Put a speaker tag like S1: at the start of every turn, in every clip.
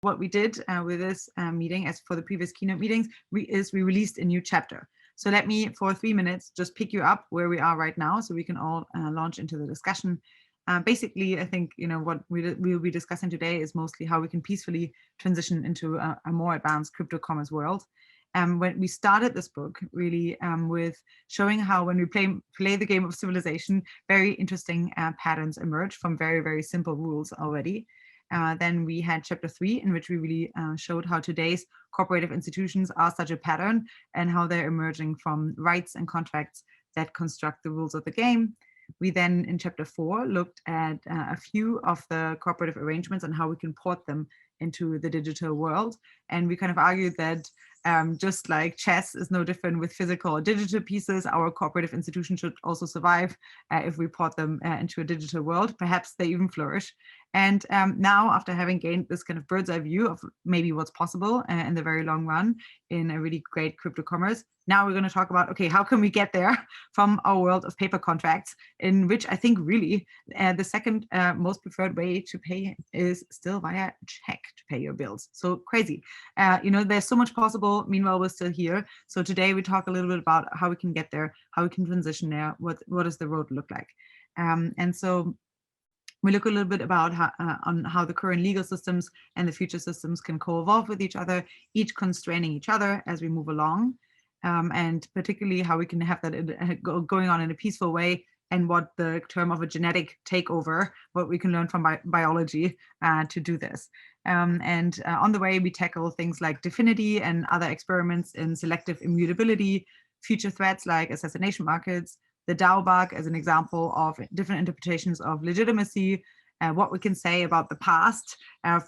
S1: what we did with this meeting, as for the previous keynote meetings, we released a new chapter. So let me, for 3 minutes, just pick you up where we are right now, so we can all launch into the discussion. Basically, I think what we'll be discussing today is mostly how we can peacefully transition into a more advanced crypto commerce world. When we started this book, really with showing how when we play the game of civilization, very interesting patterns emerge from very, very simple rules already. Then we had chapter 3, in which we really showed how today's cooperative institutions are such a pattern and how they're emerging from rights and contracts that construct the rules of the game. We then, in chapter 4, looked at a few of the cooperative arrangements and how we can port them into the digital world. And we kind of argued that just like chess is no different with physical or digital pieces, our cooperative institutions should also survive if we port them into a digital world. Perhaps they even flourish. And now, after having gained this kind of bird's eye view of maybe what's possible in the very long run in a really great crypto commerce, now we're going to talk about, okay, how can we get there from our world of paper contracts, in which I think really the second most preferred way to pay is still via check to pay your bills. So crazy. There's so much possible. Meanwhile, we're still here. So today we talk a little bit about how we can get there, how we can transition there, what does the road look like. And so we look a little bit about on how the current legal systems and the future systems can co-evolve with each other, each constraining each other as we move along, and particularly how we can have that going on in a peaceful way, and what the term of a genetic takeover, what we can learn from biology to do this. And on the way, we tackle things like Definity and other experiments in selective immutability, future threats like assassination markets, the DAO bug as an example of different interpretations of legitimacy, what we can say about the past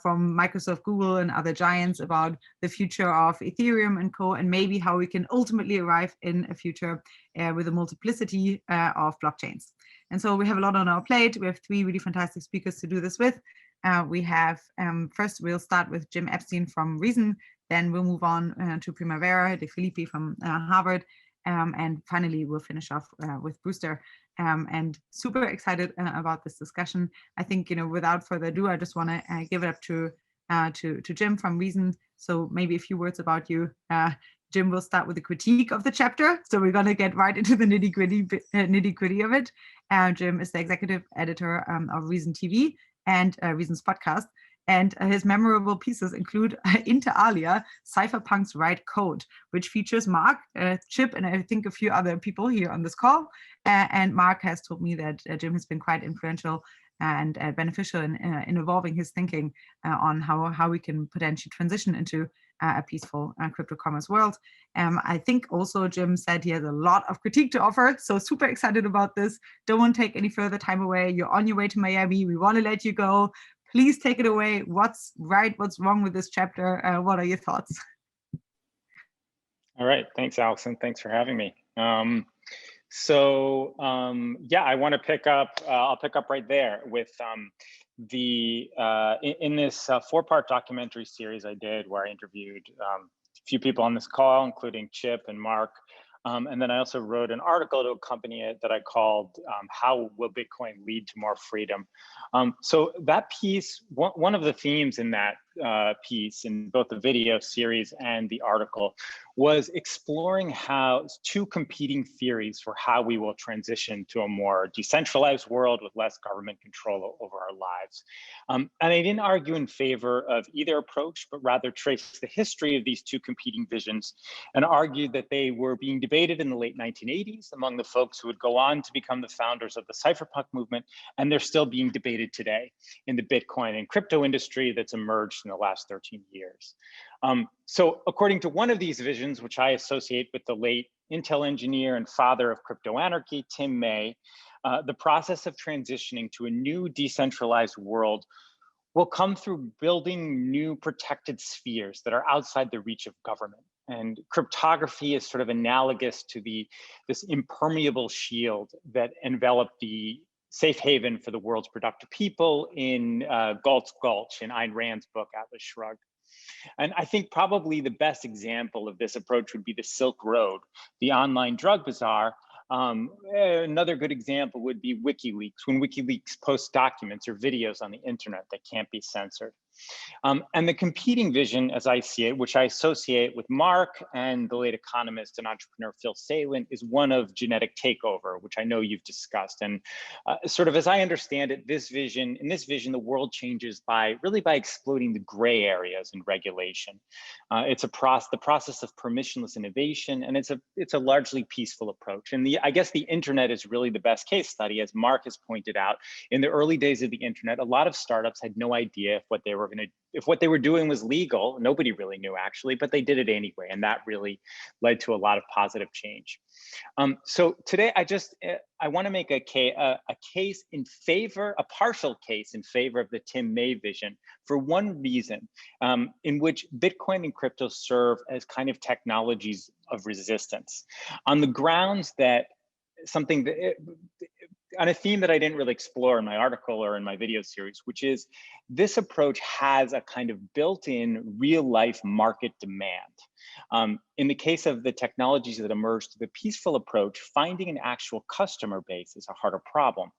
S1: from Microsoft, Google, and other giants about the future of Ethereum and co, and maybe how we can ultimately arrive in a future with a multiplicity of blockchains. And so we have a lot on our plate. We have 3 really fantastic speakers to do this with. We have, first we'll start with Jim Epstein from Reason, then we'll move on to Primavera De Filippi from Harvard, and finally, we'll finish off with Brewster. And super excited about this discussion. I think, without further ado, I just want to give it up to Jim from Reason. So maybe a few words about you. Jim will start with a critique of the chapter. So we're going to get right into the nitty-gritty of it. Jim is the executive editor of Reason TV and Reason's podcast. And his memorable pieces include Inter alia, Cypherpunk's Write Code, which features Mark, Chip, and I think a few other people here on this call. And Mark has told me that Jim has been quite influential and beneficial in evolving his thinking on how we can potentially transition into a peaceful crypto commerce world. I think also Jim said he has a lot of critique to offer, so super excited about this. Don't want to take any further time away. You're on your way to Miami. We want to let you go. Please take it away. What's right? What's wrong with this chapter? What are your thoughts?
S2: All right. Thanks, Allison. Thanks for having me. Yeah, I want to pick up. I'll pick up right there with in this 4-part documentary series I did, where I interviewed a few people on this call, including Chip and Mark. And then I also wrote an article to accompany it that I called How Will Bitcoin Lead to More Freedom? So that piece, one of the themes in that piece, in both the video series and the article, was exploring how 2 competing theories for how we will transition to a more decentralized world with less government control over our lives. And I didn't argue in favor of either approach, but rather trace the history of these 2 competing visions and argued that they were being debated in the late 1980s among the folks who would go on to become the founders of the cypherpunk movement, and they're still being debated today in the Bitcoin and crypto industry that's emerged in the last 13 years. So according to one of these visions, which I associate with the late Intel engineer and father of crypto anarchy, Tim May, the process of transitioning to a new decentralized world will come through building new protected spheres that are outside the reach of government. And cryptography is sort of analogous to this impermeable shield that enveloped the safe haven for the world's productive people in Galt's Gulch, in Ayn Rand's book, Atlas Shrugged. And I think probably the best example of this approach would be the Silk Road, the online drug bazaar. Another good example would be WikiLeaks, when WikiLeaks posts documents or videos on the internet that can't be censored. And the competing vision, as I see it, which I associate with Mark and the late economist and entrepreneur Phil Salin, is one of genetic takeover, which I know you've discussed. And sort of as I understand it, in this vision, the world changes by exploiting the gray areas in regulation. It's the process of permissionless innovation, and it's a largely peaceful approach. And I guess the internet is really the best case study, as Mark has pointed out. In the early days of the internet, a lot of startups had no idea if what they were doing was legal. Nobody really knew, actually, but they did it anyway, and that really led to a lot of positive change. So today, I want to make a partial case in favor of the Tim May vision for one reason, in which Bitcoin and crypto serve as kind of technologies of resistance, on the grounds that on a theme that I didn't really explore in my article or in my video series, which is this approach has a kind of built-in real-life market demand. In the case of the technologies that emerged through the peaceful approach, finding an actual customer base is a harder problem.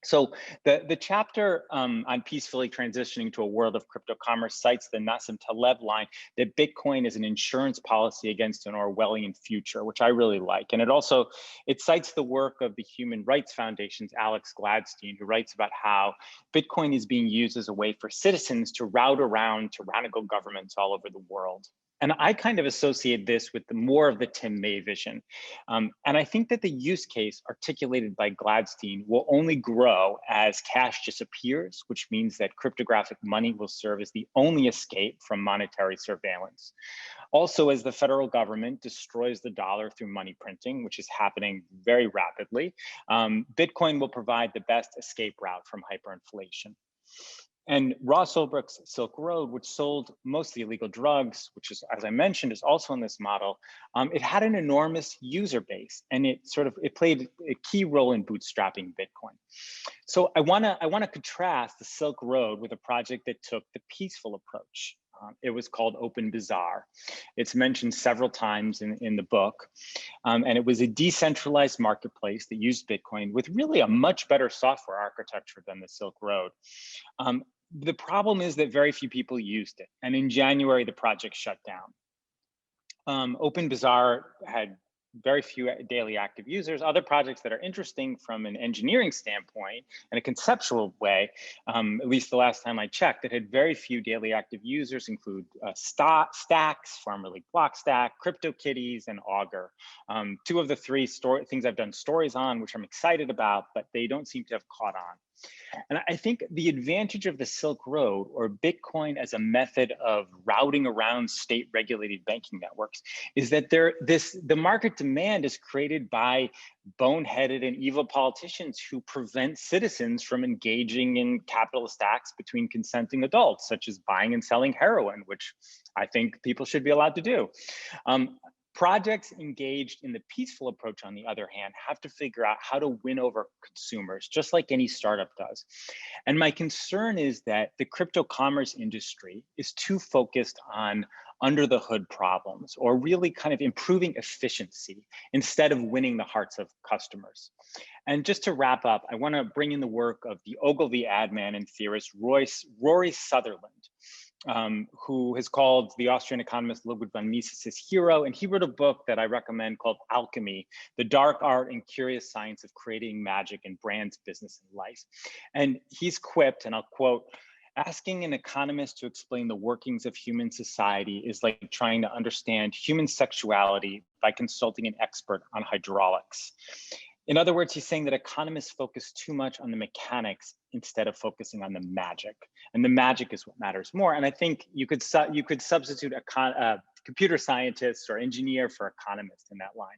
S2: So the chapter on peacefully transitioning to a world of cryptocommerce cites the Nassim Taleb line that Bitcoin is an insurance policy against an Orwellian future, which I really like. And it cites the work of the Human Rights Foundation's Alex Gladstein, who writes about how Bitcoin is being used as a way for citizens to route around tyrannical governments all over the world. And I kind of associate this with more of the Tim May vision. And I think that the use case articulated by Gladstein will only grow as cash disappears, which means that cryptographic money will serve as the only escape from monetary surveillance. Also, as the federal government destroys the dollar through money printing, which is happening very rapidly, Bitcoin will provide the best escape route from hyperinflation. And Ross Ulbricht's Silk Road, which sold mostly illegal drugs, which is, as I mentioned, is also in this model, it had an enormous user base, and it played a key role in bootstrapping Bitcoin. So I want to contrast the Silk Road with a project that took the peaceful approach. It was called Open Bazaar. It's mentioned several times in the book. And it was a decentralized marketplace that used Bitcoin with really a much better software architecture than the Silk Road. The problem is that very few people used it. And in January, the project shut down. Open Bazaar had very few daily active users. Other projects that are interesting from an engineering standpoint and a conceptual way, at least the last time I checked, that had very few daily active users include Stacks, formerly Blockstack, CryptoKitties, and Augur. Two of the three things I've done stories on, which I'm excited about, but they don't seem to have caught on. And I think the advantage of the Silk Road, or Bitcoin as a method of routing around state-regulated banking networks, is that the market demand is created by boneheaded and evil politicians who prevent citizens from engaging in capitalist acts between consenting adults, such as buying and selling heroin, which I think people should be allowed to do. Projects engaged in the peaceful approach, on the other hand, have to figure out how to win over consumers, just like any startup does. And my concern is that the crypto commerce industry is too focused on under the hood problems, or really kind of improving efficiency instead of winning the hearts of customers. And just to wrap up, I want to bring in the work of the Ogilvy ad man and theorist Rory Sutherland, who has called the Austrian economist Ludwig von Mises his hero. And he wrote a book that I recommend called Alchemy, The Dark Art and Curious Science of Creating Magic in Brands, Business, and Life. And he's quipped, and I'll quote, "Asking an economist to explain the workings of human society is like trying to understand human sexuality by consulting an expert on hydraulics." In other words, he's saying that economists focus too much on the mechanics instead of focusing on the magic, and the magic is what matters more. And I think you could substitute a computer scientist or engineer for economist in that line.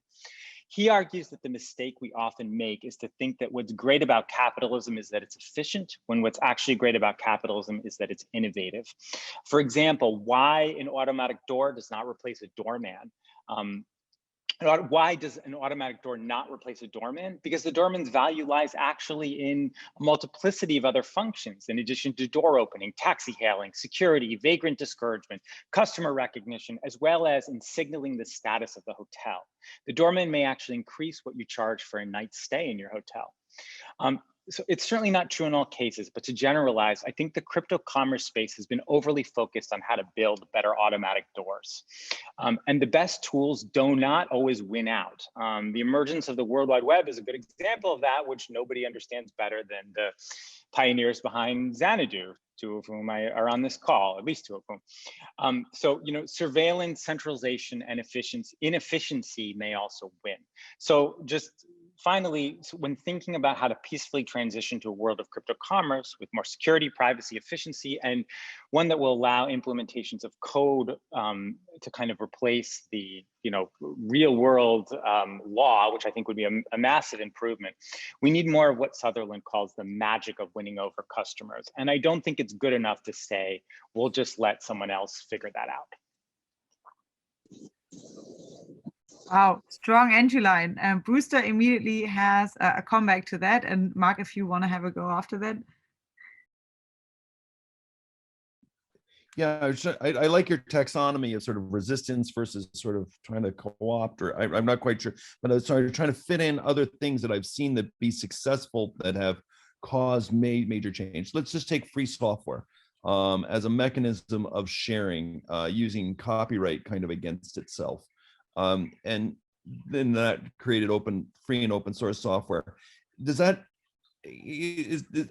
S2: He argues that the mistake we often make is to think that what's great about capitalism is that it's efficient, when what's actually great about capitalism is that it's innovative. For example, why an automatic door does not replace a doorman. Why does an automatic door not replace a doorman? Because the doorman's value lies actually in a multiplicity of other functions, in addition to door opening, taxi hailing, security, vagrant discouragement, customer recognition, as well as in signaling the status of the hotel. The doorman may actually increase what you charge for a night's stay in your hotel. so it's certainly not true in all cases, but to generalize, I think the crypto commerce space has been overly focused on how to build better automatic doors. And the best tools do not always win out. The emergence of the World Wide Web is a good example of that, which nobody understands better than the pioneers behind Xanadu, two of whom are on this call, at least two of whom. So, surveillance, centralization, and inefficiency may also win. So just finally, when thinking about how to peacefully transition to a world of crypto commerce with more security, privacy, efficiency, and one that will allow implementations of code to kind of replace the real world law, which I think would be a massive improvement, we need more of what Sutherland calls the magic of winning over customers. And I don't think it's good enough to say, we'll just let someone else figure that out.
S1: Wow, strong entry line. Brewster immediately has a comeback to that. And Mark, if you want to have a go after that.
S3: Yeah, I like your taxonomy of sort of resistance versus sort of trying to co-opt, or I'm not quite sure, but I was trying to fit in other things that I've seen that be successful that have caused major change. Let's just take free software as a mechanism of sharing using copyright kind of against itself. And then that created free and open source software. Does that,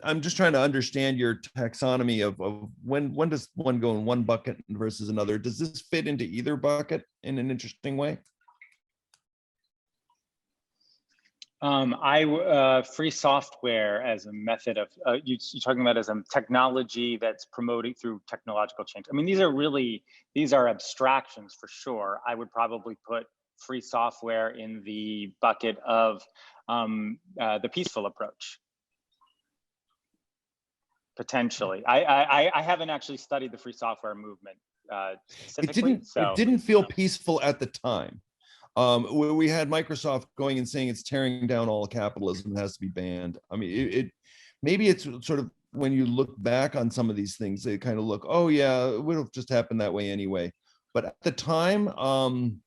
S3: I'm just trying to understand your taxonomy of when does one go in one bucket versus another? Does this fit into either bucket in an interesting way?
S2: Free software as a method of, you're talking about as a technology that's promoted through technological change. I mean, these are abstractions for sure. I would probably put free software in the bucket of the peaceful approach. Potentially. I haven't actually studied the free software movement specifically.
S3: It didn't feel peaceful at the time. We had Microsoft going and saying it's tearing down all capitalism, has to be banned. I mean, maybe it's sort of, when you look back on some of these things, they kind of look, oh yeah, it would have just happened that way anyway. But at the time, and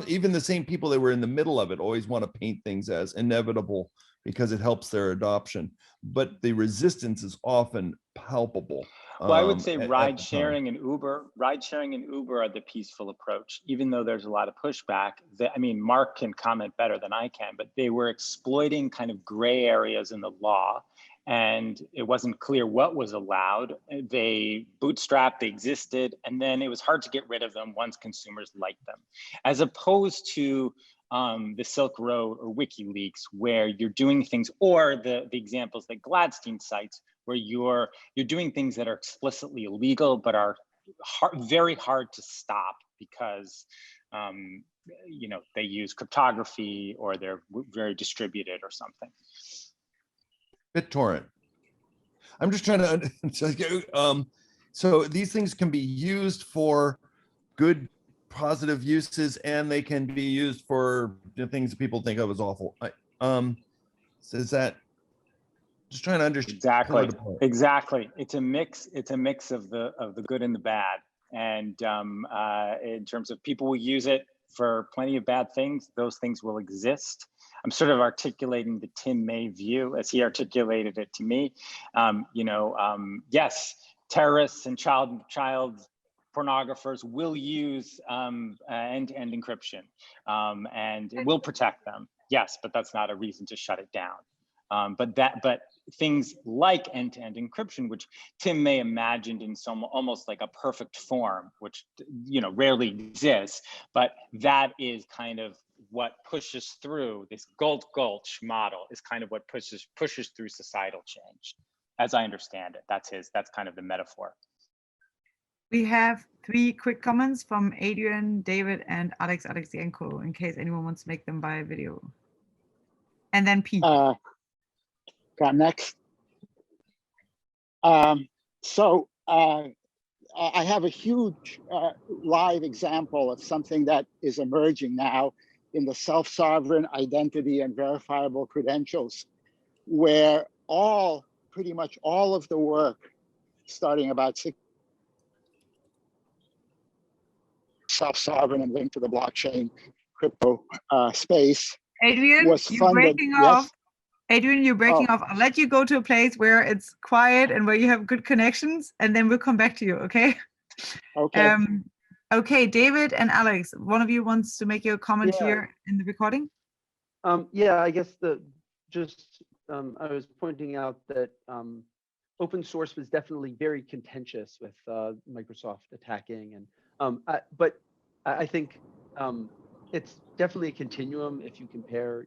S3: even the same people that were in the middle of it always want to paint things as inevitable because it helps their adoption. But the resistance is often palpable.
S2: Well, I would say ride sharing and Uber are the peaceful approach, even though there's a lot of pushback. I mean, Mark can comment better than I can, but they were exploiting kind of gray areas in the law, and it wasn't clear what was allowed. They bootstrapped, they existed, and then it was hard to get rid of them once consumers liked them. As opposed to the Silk Road or WikiLeaks, where you're doing things, or the examples that Gladstein cites, where you're doing things that are explicitly illegal but are very hard to stop because they use cryptography or they're very distributed or something.
S3: BitTorrent. I'm just trying to so these things can be used for good, positive uses, and they can be used for the things that people think of as awful. So is that, just trying to understand?
S2: Exactly. It's a mix of the good and the bad. And in terms of people will use it for plenty of bad things, those things will exist. I'm sort of articulating the Tim May view as he articulated it to me. Yes, terrorists and child pornographers will use end-to-end encryption and it will protect them. Yes, but that's not a reason to shut it down. But things like end-to-end encryption, which Tim May imagined in some almost like a perfect form, which rarely exists, but that is kind of what pushes through this Gold Gulch model, is kind of what pushes through societal change, as I understand it. That's kind of the metaphor.
S1: We have 3 quick comments from Adrian, David, and Alex Alexienko, in case anyone wants to make them by video. And then Pete.
S4: Got next. So I have a huge live example of something that is emerging now in the self-sovereign identity and verifiable credentials, where pretty much all of the work starting about 6 self-sovereign and linked to the blockchain crypto space
S1: Adrian,
S4: was
S1: you're
S4: funded.
S1: breaking
S4: Yes?
S1: off. Adrian, you're breaking off. I'll let you go to a place where it's quiet and where you have good connections, and then we'll come back to you, okay?
S4: Okay.
S1: Okay, David and Alex, one of you wants to make your comment here in the recording?
S5: Yeah, I guess I was pointing out that open source was definitely very contentious with Microsoft attacking, and but I think it's definitely a continuum if you compare,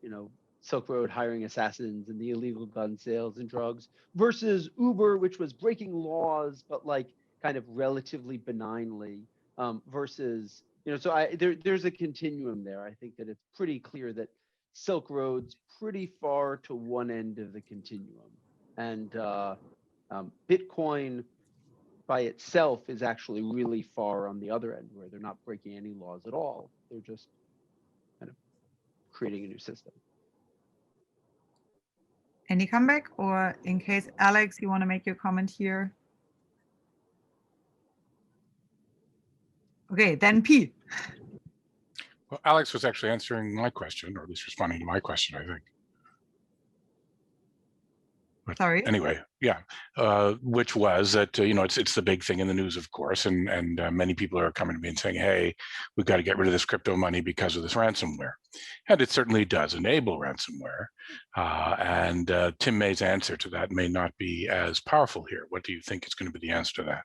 S5: Silk Road hiring assassins and the illegal gun sales and drugs versus Uber, which was breaking laws, but like kind of relatively benignly, versus, so there's a continuum there. I think that it's pretty clear that Silk Road's pretty far to one end of the continuum. And Bitcoin by itself is actually really far on the other end, where they're not breaking any laws at all. They're just kind of creating a new system.
S1: Any comeback, or in case Alex, you want to make your comment here? Okay, then P.
S6: Well, Alex was actually answering my question, or at least responding to my question, I think. But
S1: sorry.
S6: Anyway, yeah, which was that it's the big thing in the news, of course, and many people are coming to me and saying, "Hey, we've got to get rid of this crypto money because of this ransomware," and it certainly does enable ransomware. And Tim May's answer to that may not be as powerful here. What do you think is going to be the answer to that?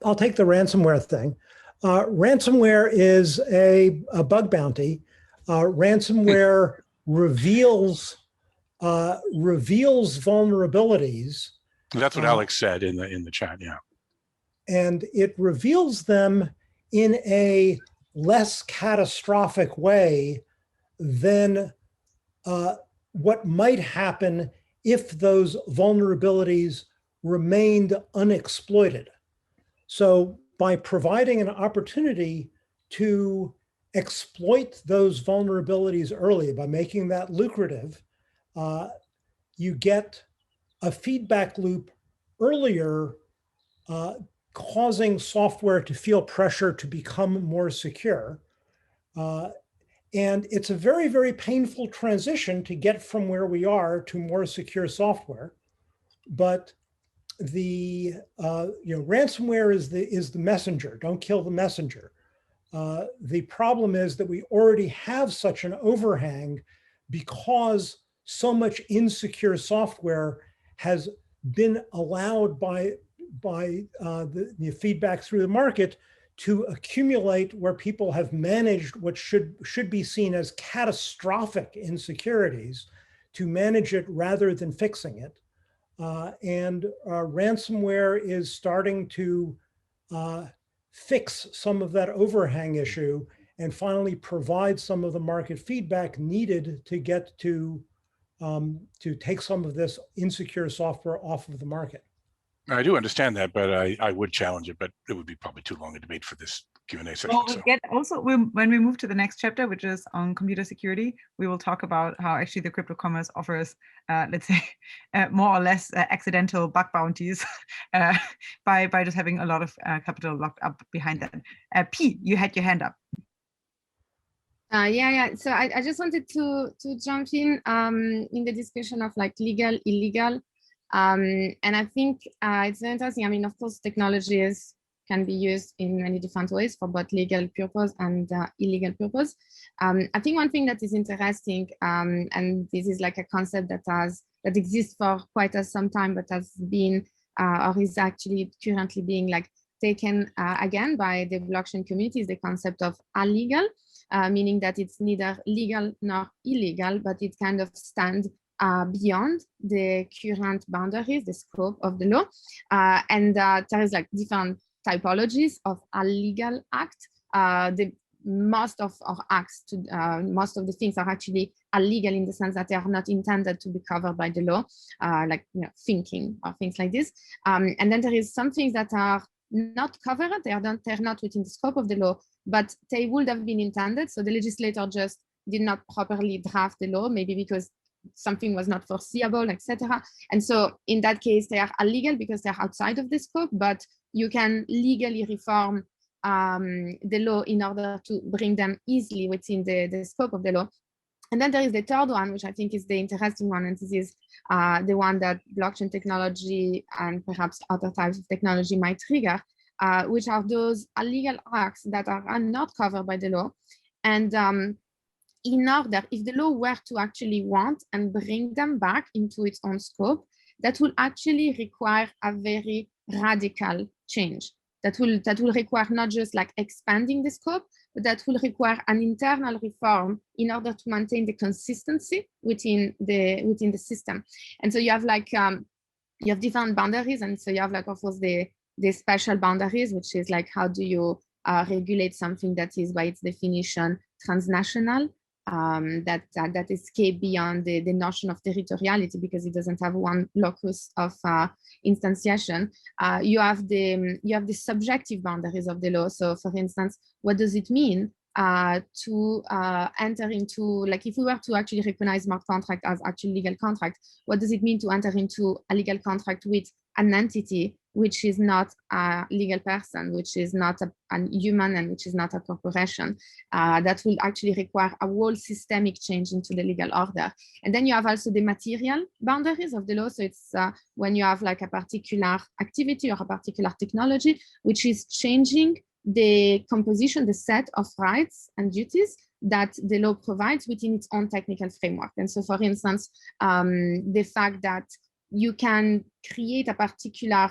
S7: I'll take the ransomware thing. Ransomware is a bug bounty. Ransomware reveals vulnerabilities.
S6: That's what Alex said in the chat, yeah.
S7: And it reveals them in a less catastrophic way than what might happen if those vulnerabilities remained unexploited. So by providing an opportunity to exploit those vulnerabilities early, by making that lucrative, you get a feedback loop earlier, causing software to feel pressure to become more secure. And it's a very, very painful transition to get from where we are to more secure software. But the ransomware is the messenger. Don't kill the messenger. The problem is that we already have such an overhang because so much insecure software has been allowed by the feedback through the market to accumulate, where people have managed what should be seen as catastrophic insecurities to manage it rather than fixing it. And ransomware is starting to fix some of that overhang issue and finally provide some of the market feedback needed to get to take some of this insecure software off of the market.
S6: I do understand that, but I would challenge it, but it would be probably too long a debate for this Q&A session.
S1: Well, when we move to the next chapter, which is on computer security, we will talk about how actually the Cryptocommerce offers, let's say, more or less accidental bug bounties by just having a lot of capital locked up behind that. P, you had your hand up.
S8: Yeah. So I just wanted to jump in the discussion of like legal, illegal. And I think it's very interesting. I mean, of course, technologies can be used in many different ways for both legal purpose and illegal purpose. I think one thing that is interesting, and this is like a concept that exists for quite some time, but has been or is actually currently being like taken again by the blockchain communities, the concept of illegal, meaning that it's neither legal nor illegal, but it kind of stands beyond the current boundaries, the scope of the law. And there is like different typologies of a legal act. Most of our acts, most of the things are actually illegal in the sense that they are not intended to be covered by the law, like thinking or things like this. And then there is some things that are not covered, they're not within the scope of the law, but they would have been intended. So the legislator just did not properly draft the law, maybe because something was not foreseeable, etc. And so in that case, they are illegal because they're outside of the scope, but you can legally reform the law in order to bring them easily within the scope of the law. And then there is the third one, which I think is the interesting one, and this is the one that blockchain technology and perhaps other types of technology might trigger, which are those illegal acts that are not covered by the law. And in order, if the law were to actually want and bring them back into its own scope, that will actually require a very radical change. That will require not just like expanding the scope, but that will require an internal reform in order to maintain the consistency within the system. And so you have like you have different boundaries, and so you have like of course the special boundaries, which is like how do you regulate something that is by its definition transnational, that escape beyond the notion of territoriality because it doesn't have one locus of instantiation. You have the subjective boundaries of the law. So, for instance, what does it mean to enter into, like, if we were to actually recognize smart contract as actual legal contract, what does it mean to enter into a legal contract with an entity which is not a legal person, which is not a human, and which is not a corporation? That will actually require a whole systemic change into the legal order. And then you have also the material boundaries of the law. So it's when you have like a particular activity or a particular technology, which is changing the composition, the set of rights and duties that the law provides within its own technical framework. And so, for instance, the fact that you can create a particular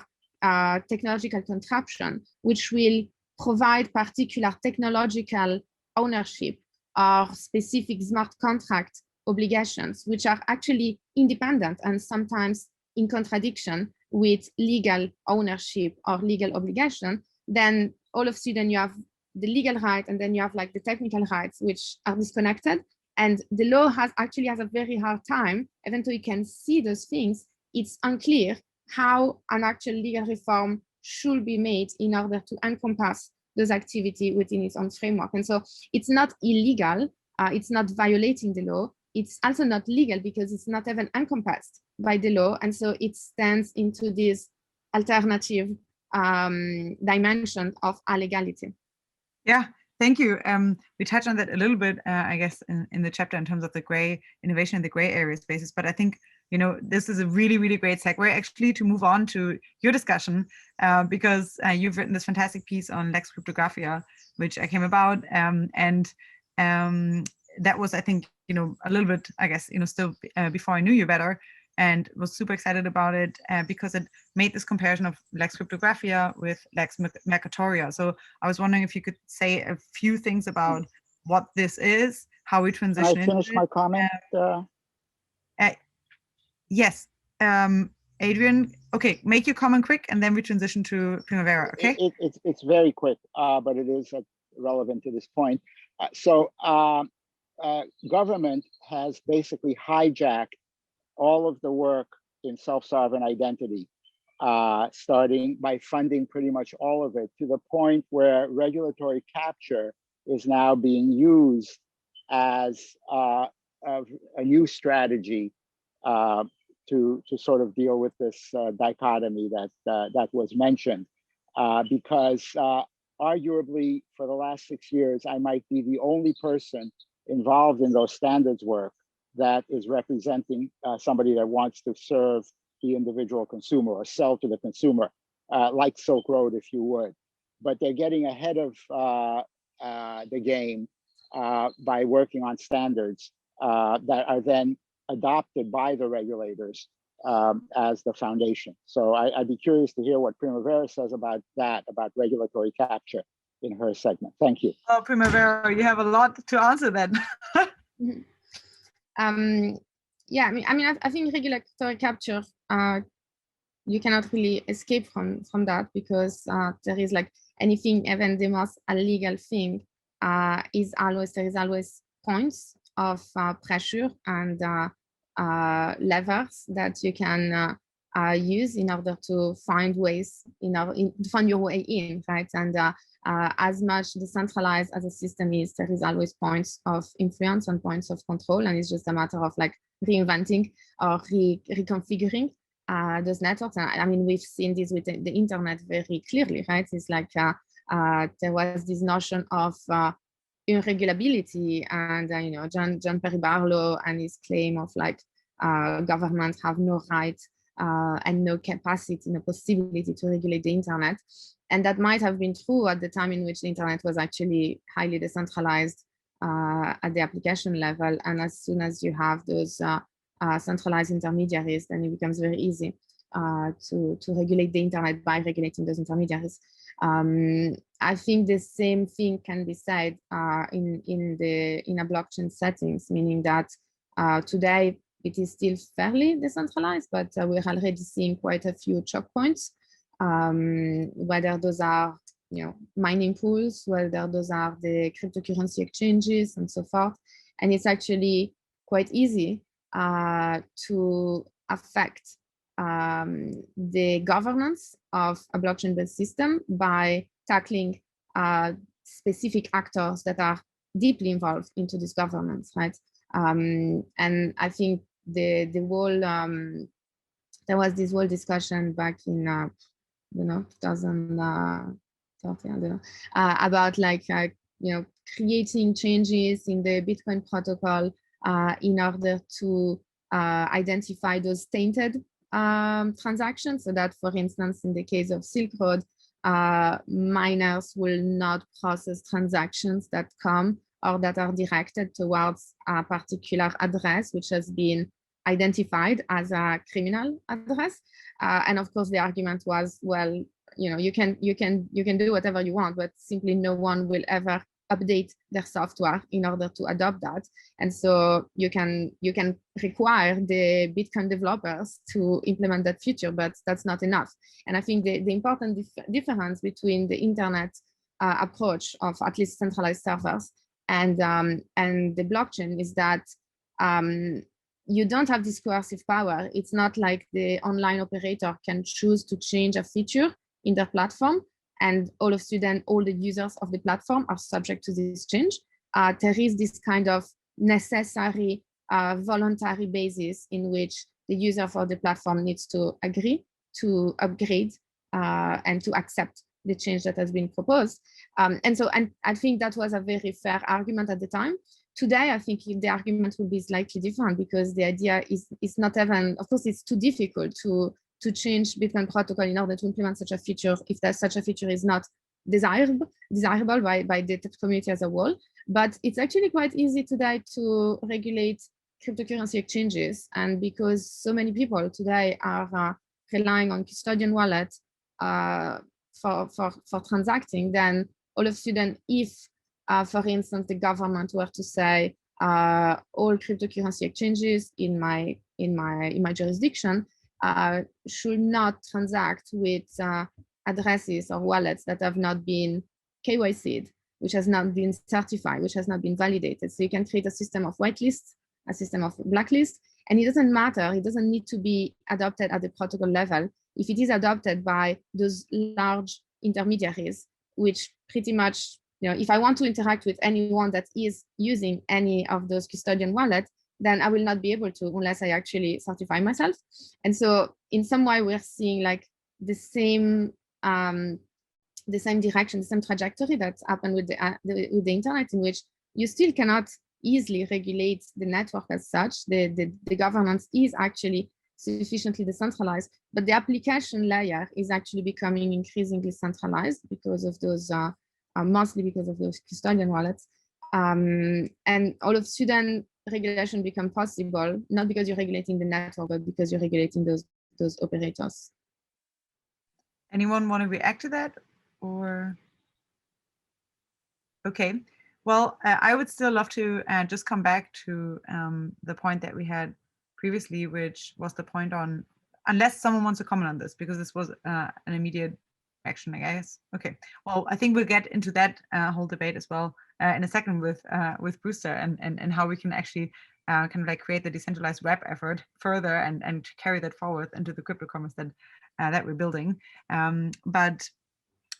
S8: technological contraption which will provide particular technological ownership or specific smart contract obligations, which are actually independent and sometimes in contradiction with legal ownership or legal obligation, then all of a sudden you have the legal right and then you have like the technical rights which are disconnected. And the law has a very hard time, even though you can see those things, it's unclear how an actual legal reform should be made in order to encompass those activities within its own framework. And so it's not illegal, it's not violating the law, it's also not legal because it's not even encompassed by the law. And so it stands into this alternative dimension of illegality.
S1: Yeah, thank you. We touched on that a little bit, I guess, in the chapter in terms of the gray innovation in the gray area spaces. But I think, you know, this is a really, really great segue actually to move on to your discussion, because you've written this fantastic piece on Lex Cryptographia, which I came about, and that was, I think, you know, a little bit, I guess, you know, still before I knew you better, and was super excited about it because it made this comparison of Lex Cryptographia with Lex Mercatoria. So I was wondering if you could say a few things about what this is, how we transition.
S4: Can I finish my comment?
S1: Yes, Adrian. Okay, make your comment quick, and then we transition to Primavera. Okay.
S4: It's very quick, but it is relevant to this point. Government has basically hijacked all of the work in self-sovereign identity, starting by funding pretty much all of it, to the point where regulatory capture is now being used as a new strategy to sort of deal with this dichotomy that was mentioned. Because arguably for the last 6 years, I might be the only person involved in those standards work that is representing somebody that wants to serve the individual consumer or sell to the consumer, like Silk Road, if you would. But they're getting ahead of the game by working on standards that are then adopted by the regulators as the foundation. So I'd be curious to hear what Primavera says about that, about regulatory capture in her segment. Thank you.
S1: Oh, Primavera, you have a lot to answer then.
S8: Yeah, I think regulatory capture, you cannot really escape from that, because there is like anything, even the most illegal thing, there is always points of pressure and levers that you can use in order to find ways, to find your way in, right? And as much decentralized as a system is, there is always points of influence and points of control, and it's just a matter of like reinventing or reconfiguring those networks. And I mean, we've seen this with the internet very clearly, right? It's like there was this notion of irregulability and John Perry Barlow and his claim of like governments have no right and no capacity, no possibility to regulate the internet. And that might have been true at the time in which the internet was actually highly decentralized at the application level. And as soon as you have those centralized intermediaries, then it becomes very easy to regulate the internet by regulating those intermediaries. I think the same thing can be said in a blockchain settings, meaning that today it is still fairly decentralized, but we're already seeing quite a few choke points, whether those are mining pools, whether those are the cryptocurrency exchanges and so forth. And it's actually quite easy to affect the governance of a blockchain-based system by tackling specific actors that are deeply involved into this governance, right? And I think the whole there was this whole discussion back in 2013, I don't know, about like creating changes in the Bitcoin protocol in order to identify those tainted transactions, so that, for instance, in the case of Silk Road, miners will not process transactions that come or that are directed towards a particular address which has been identified as a criminal address. And of course, the argument was, well, you can do whatever you want, but simply no one will ever update their software in order to adopt that. And so you can require the Bitcoin developers to implement that feature, but that's not enough. And I think the important difference between the internet approach of at least centralized servers and the blockchain is that you don't have this coercive power. It's not like the online operator can choose to change a feature in their platform, and all of a sudden, all the users of the platform are subject to this change. There is this kind of necessary voluntary basis in which the user for the platform needs to agree to upgrade and to accept the change that has been proposed. And I think that was a very fair argument at the time. Today, I think the argument will be slightly different, because the idea is not even, of course, it's too difficult to change Bitcoin protocol in order to implement such a feature if such a feature is not desirable by the community as a whole. But it's actually quite easy today to regulate cryptocurrency exchanges. And because so many people today are relying on custodian wallets for transacting, then all of a sudden, if, for instance, the government were to say all cryptocurrency exchanges in my jurisdiction should not transact with addresses or wallets that have not been KYC'd, which has not been certified, which has not been validated. So you can create a system of whitelists, a system of blacklist, and it doesn't matter. It doesn't need to be adopted at the protocol level. If it is adopted by those large intermediaries, which pretty much, if I want to interact with anyone that is using any of those custodian wallets, then I will not be able to unless I actually certify myself. And so in some way, we're seeing like the same direction, the same trajectory that's happened with the internet, in which you still cannot easily regulate the network as such. The governance is actually sufficiently decentralized, but the application layer is actually becoming increasingly centralized because of those, mostly because of those custodian wallets. And all of a sudden, regulation become possible, not because you're regulating the network, but because you're regulating those operators.
S1: Anyone want to react to that, or? Okay, well, I would still love to just come back to the point that we had previously, which was the point on, unless someone wants to comment on this, because this was an immediate action, I guess. Okay, well, I think we'll get into that whole debate as well in a second with Brewster and how we can actually kind of like create the decentralized web effort further and carry that forward into the cryptocommerce that we're building. But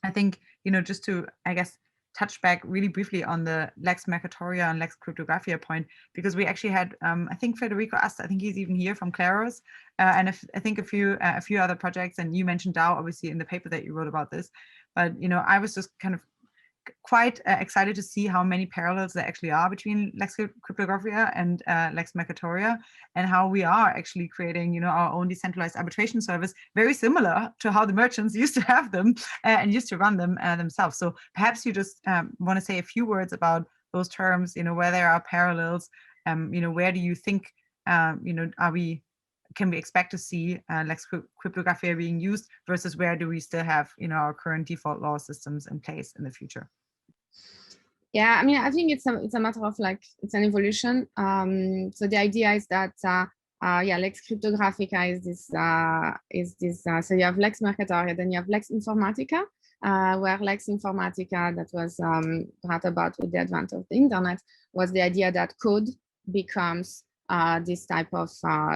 S1: I think, just to, I guess, touch back really briefly on the Lex Mercatoria and Lex Cryptographia point, because we actually had, I think Federico asked, I think he's even here from Claros, and I think a few other projects, and you mentioned DAO obviously in the paper that you wrote about this, but I was just kind of quite excited to see how many parallels there actually are between Lex Cryptographia and Lex Mercatoria, and how we are actually creating, you know, our own decentralized arbitration service, very similar to how the merchants used to have them and used to run them themselves. So perhaps you just want to say a few words about those terms, you know, where there are parallels, you know, where do you think, you know, can we expect to see Lex Cryptographia being used versus where do we still have, you know, our current default law systems in place in the future?
S8: Yeah, I mean, I think it's a matter of like, it's an evolution. So the idea is that, yeah, Lex Cryptographica is this, so you have Lex Mercatoria, then you have Lex Informatica, where Lex Informatica, that was brought about with the advent of the internet, was the idea that code becomes this type of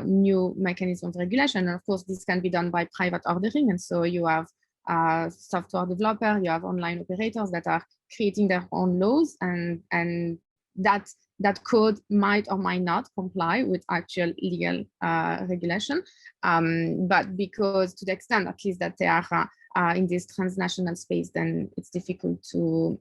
S8: new mechanism of regulation. And of course, this can be done by private ordering. And so you have software developer, you have online operators that are creating their own laws, and that code might or might not comply with actual legal regulation. But because to the extent, at least, that they are in this transnational space, then it's difficult to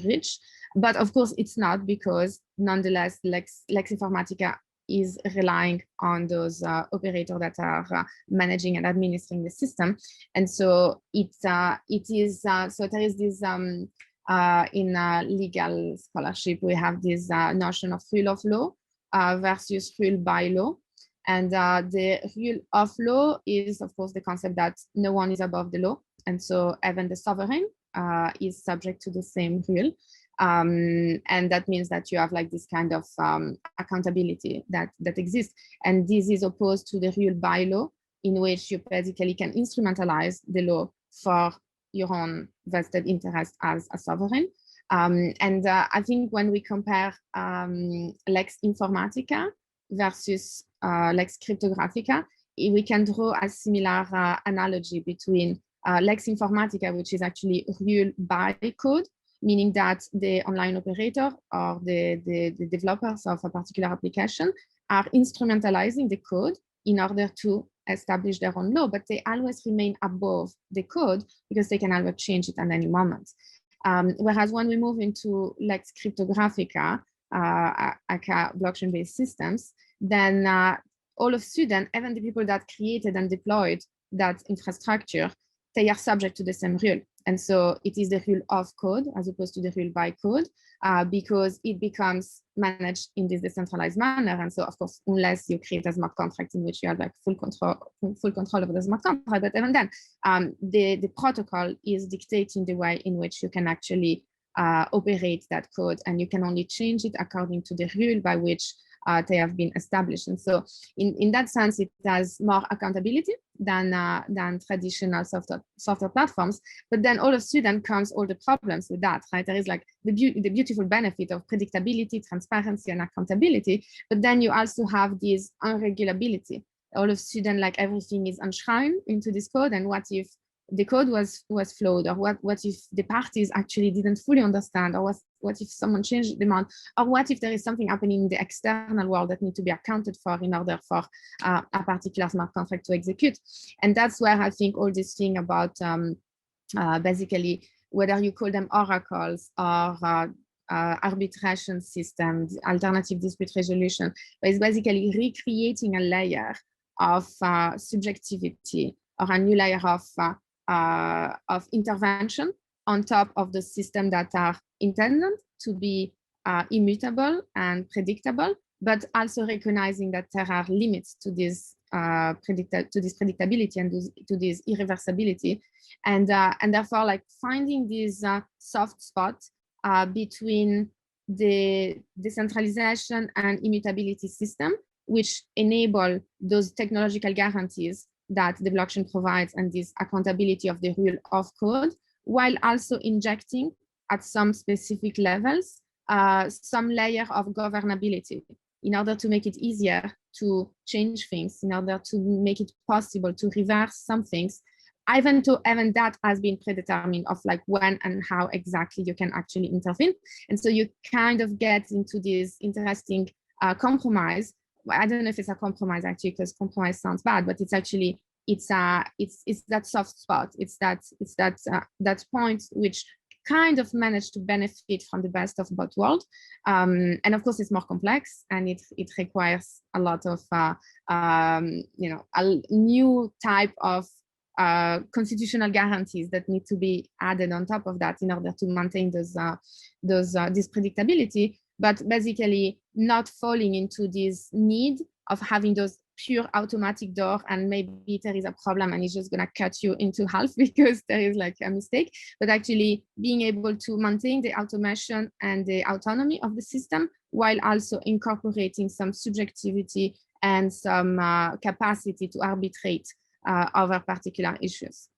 S8: reach. But of course, it's not, because nonetheless, Lex Informatica is relying on those operators that are managing and administering the system. And so it is, so there is this, in legal scholarship, we have this notion of rule of law versus rule by law. And the rule of law is, of course, the concept that no one is above the law. And so even the sovereign is subject to the same rule. And that means that you have like this kind of accountability that exists. And this is opposed to the rule by law, in which you basically can instrumentalize the law for your own vested interest as a sovereign. And I think when we compare Lex Informatica versus Lex Cryptographica, we can draw a similar analogy between Lex Informatica, which is actually rule by code, meaning that the online operator or the developers of a particular application are instrumentalizing the code in order to establish their own law, but they always remain above the code because they can always change it at any moment. Whereas when we move into Lex Cryptographica, aka blockchain-based systems, then all of a sudden, even the people that created and deployed that infrastructure, they are subject to the same rule. And so it is the rule of code as opposed to the rule by code, because it becomes managed in this decentralized manner. And so, of course, unless you create a smart contract in which you have like full control over the smart contract, but even then, the protocol is dictating the way in which you can actually operate that code, and you can only change it according to the rule by which they have been established. And so in that sense, it has more accountability than traditional software platforms. But then all of a sudden comes all the problems with that, right? There is like the beautiful benefit of predictability, transparency, and accountability. But then you also have this unregulability. All of a sudden, like everything is enshrined into this code. And what if the code was flawed, or what if the parties actually didn't fully understand, or what if someone changed the demand, or what if there is something happening in the external world that needs to be accounted for in order for a particular smart contract to execute. And that's where I think all this thing about basically whether you call them oracles or arbitration systems, alternative dispute resolution, but it's basically recreating a layer of subjectivity or a new layer of intervention on top of the system that are intended to be immutable and predictable, but also recognizing that there are limits to this predictability and to this irreversibility, and therefore like finding this soft spot between the decentralization and immutability system, which enable those technological guarantees that the blockchain provides and this accountability of the rule of code, while also injecting at some specific levels some layer of governability in order to make it easier to change things, in order to make it possible to reverse some things, even that has been predetermined of like when and how exactly you can actually intervene. And so you kind of get into this interesting compromise. I don't know if it's a compromise actually, because compromise sounds bad, but it's actually it's that soft spot. It's that point which kind of managed to benefit from the best of both worlds. And of course, it's more complex, and it requires a lot of, you know, a new type of constitutional guarantees that need to be added on top of that in order to maintain this predictability, but basically not falling into this need of having those pure automatic door, and maybe there is a problem and it's just going to cut you into half because there is like a mistake, but actually being able to maintain the automation and the autonomy of the system while also incorporating some subjectivity and some capacity to arbitrate over particular issues.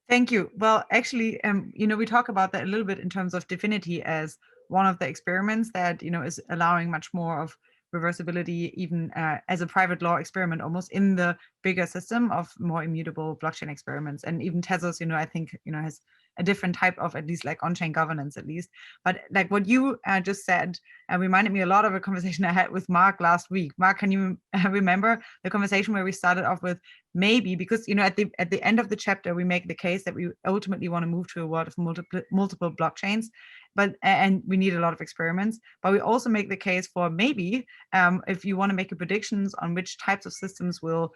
S1: Thank you. Well, actually, you know, we talk about that a little bit in terms of Dfinity as one of the experiments that, you know, is allowing much more of reversibility, even as a private law experiment, almost in the bigger system of more immutable blockchain experiments. And even Tezos, you know, I think, you know, has a different type of, at least like on-chain governance, at least. But like what you just said reminded me a lot of a conversation I had with Mark last week. Mark, can you remember the conversation where we started off with maybe, because, you know, at the end of the chapter, we make the case that we ultimately want to move to a world of multiple blockchains, but and we need a lot of experiments. But we also make the case for maybe if you want to make predictions on which types of systems will,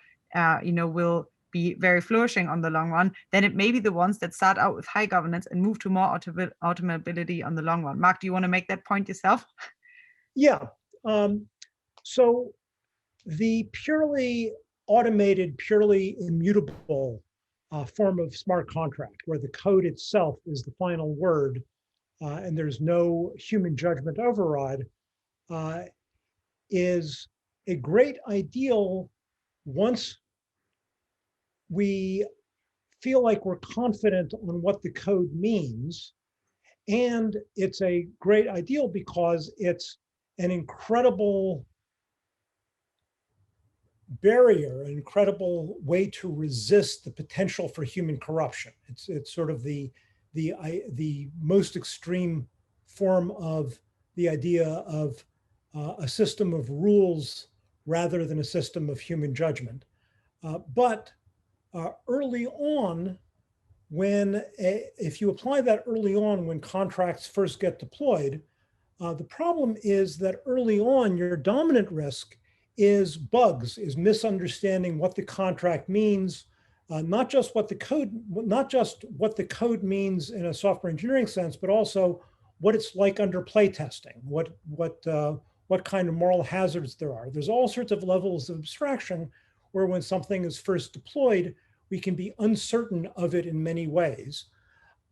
S1: you know, will be very flourishing on the long run, then it may be the ones that start out with high governance and move to more automatability on the long run. Mark, do you want to make that point yourself?
S7: Yeah. So the purely automated, purely immutable form of smart contract, where the code itself is the final word and there's no human judgment override, is a great ideal once we feel like we're confident on what the code means. And it's a great ideal because it's an incredible barrier, an incredible way to resist the potential for human corruption. It's sort of the most extreme form of the idea of a system of rules rather than a system of human judgment. But early on, if you apply that early on when contracts first get deployed, the problem is that early on, your dominant risk is bugs, is misunderstanding what the contract means, not just what the code means in a software engineering sense, but also what it's like under playtesting, what kind of moral hazards there are. There's all sorts of levels of abstraction where when something is first deployed, we can be uncertain of it in many ways.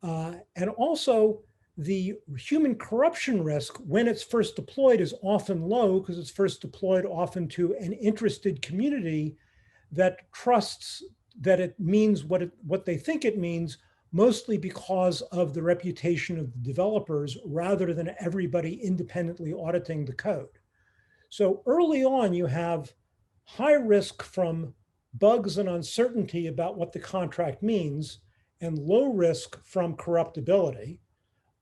S7: And also the human corruption risk when it's first deployed is often low because it's first deployed often to an interested community that trusts that it means what they think it means, mostly because of the reputation of the developers rather than everybody independently auditing the code. So early on, you have high risk from bugs and uncertainty about what the contract means and low risk from corruptibility.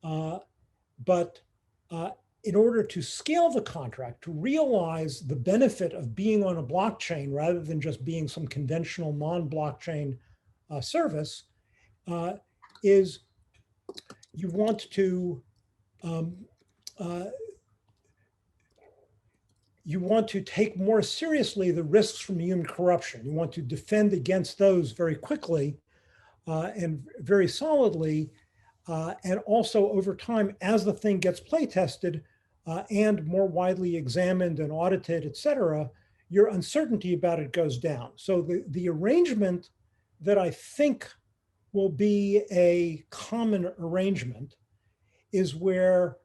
S7: But in order to scale the contract, to realize the benefit of being on a blockchain rather than just being some conventional non-blockchain service, is you want to take more seriously the risks from human corruption. You want to defend against those very quickly and very solidly. And also over time, as the thing gets play tested and more widely examined and audited, et cetera, your uncertainty about it goes down. So the arrangement that I think will be a common arrangement is where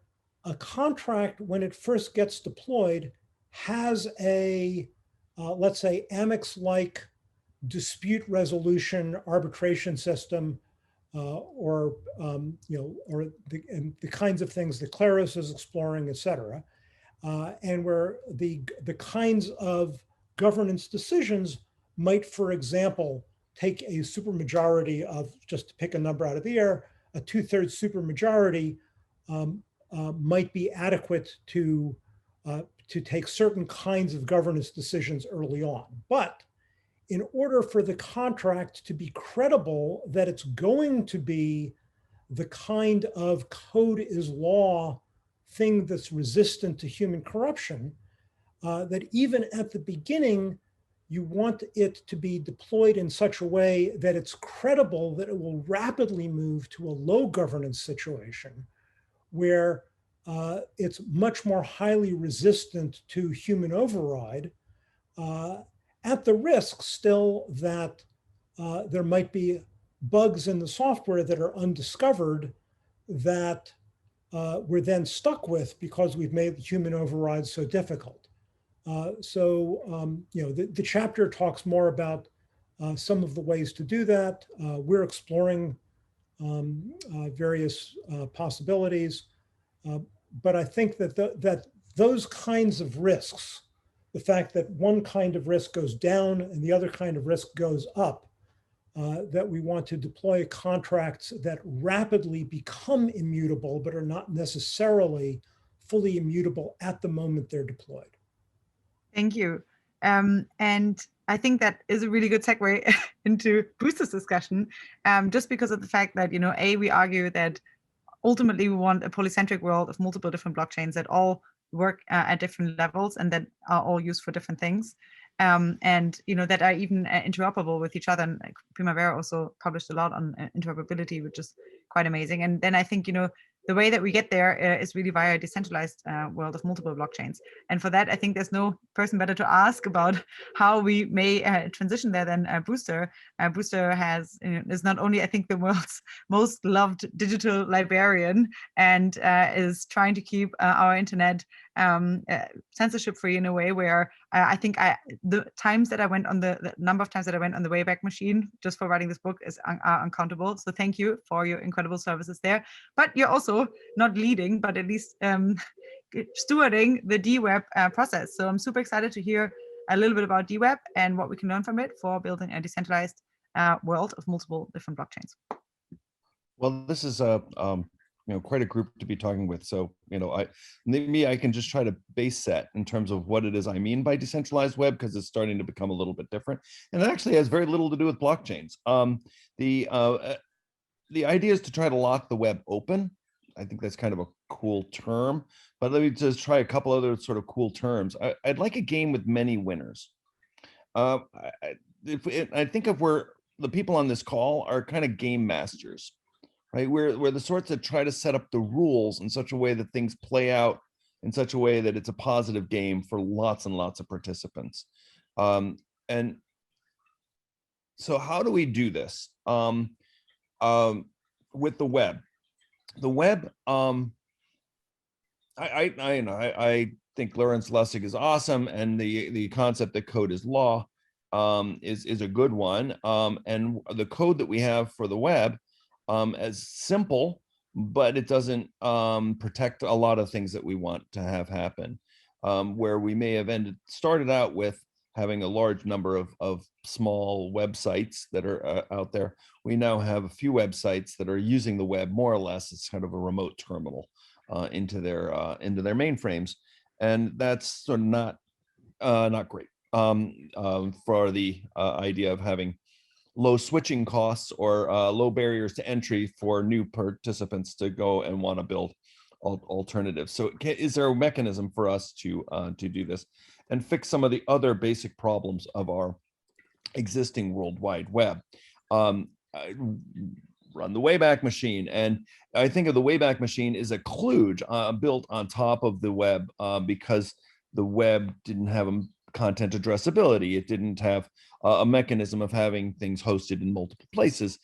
S7: a contract, when it first gets deployed, has a, let's say, Amex-like dispute resolution arbitration system, or the kinds of things that Claros is exploring, et cetera, and where the kinds of governance decisions might, for example, take a supermajority of, just to pick a number out of the air, a 2/3 supermajority might be adequate to take certain kinds of governance decisions early on. But in order for the contract to be credible that it's going to be the kind of code is law thing that's resistant to human corruption, that even at the beginning, you want it to be deployed in such a way that it's credible that it will rapidly move to a low governance situation where it's much more highly resistant to human override, at the risk still that there might be bugs in the software that are undiscovered that we're then stuck with because we've made human override so difficult. The chapter talks more about some of the ways to do that. We're exploring various possibilities, but I think that those kinds of risks, the fact that one kind of risk goes down and the other kind of risk goes up, that we want to deploy contracts that rapidly become immutable, but are not necessarily fully immutable at the moment they're deployed.
S1: Thank you. And I think that is a really good segue into Brewster's discussion, just because of the fact that, we argue that ultimately we want a polycentric world of multiple different blockchains that all work at different levels and that are all used for different things. And that are even interoperable with each other. And Primavera also published a lot on interoperability, which is quite amazing. And then I think the way that we get there is really via a decentralized world of multiple blockchains. And for that, I think there's no person better to ask about how we may transition there than Brewster. Brewster is not only, I think, the world's most loved digital librarian and is trying to keep our internet censorship free in a way where I think the number of times that I went on the Wayback Machine just for writing this book is uncountable. So thank you for your incredible services there. But you're also not leading, but at least stewarding the DWeb process. So I'm super excited to hear a little bit about DWeb and what we can learn from it for building a decentralized world of multiple different blockchains.
S3: Well, this is quite a group to be talking with. So, I can just try to base set in terms of what it is I mean by decentralized web, because it's starting to become a little bit different. And it actually has very little to do with blockchains. The idea is to try to lock the web open. I think that's kind of a cool term, but let me just try a couple other sort of cool terms. I'd like a game with many winners. I think of where the people on this call are kind of game masters. Right, we're the sorts that try to set up the rules in such a way that things play out in such a way that it's a positive game for lots and lots of participants. And so how do we do this with the web? The web, I think Lawrence Lessig is awesome, and the concept that code is law is a good one. And the code that we have for the web as simple, but it doesn't protect a lot of things that we want to have happen. Where we may have started out with having a large number of small websites that are out there. We now have a few websites that are using the web more or less. It's kind of a remote terminal into their mainframes, and that's sort of not great for the idea of having low switching costs or low barriers to entry for new participants to go and want to build alternatives. So is there a mechanism for us to do this and fix some of the other basic problems of our existing World Wide Web? Run the Wayback Machine. And I think of the Wayback Machine as a kludge built on top of the web because the web didn't have content addressability. It didn't have a mechanism of having things hosted in multiple places.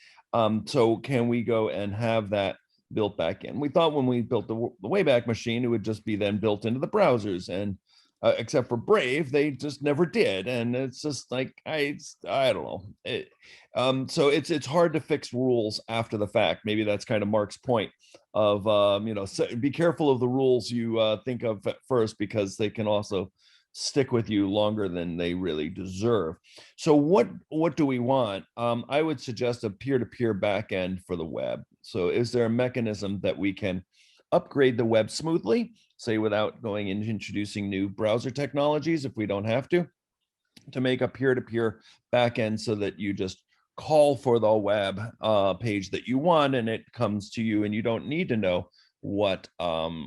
S3: So can we go and have that built back in? We thought when we built the Wayback Machine, it would just be then built into the browsers, and except for Brave, they just never did. And it's just like, I don't know. So it's hard to fix rules after the fact. Maybe that's kind of Mark's point of, so be careful of the rules you think of at first, because they can also stick with you longer than they really deserve. So what do we want? I would suggest a peer-to-peer backend for the web. So is there a mechanism that we can upgrade the web smoothly, say without going and introducing new browser technologies if we don't have to make a peer-to-peer backend so that you just call for the web page that you want, and it comes to you, and you don't need to know what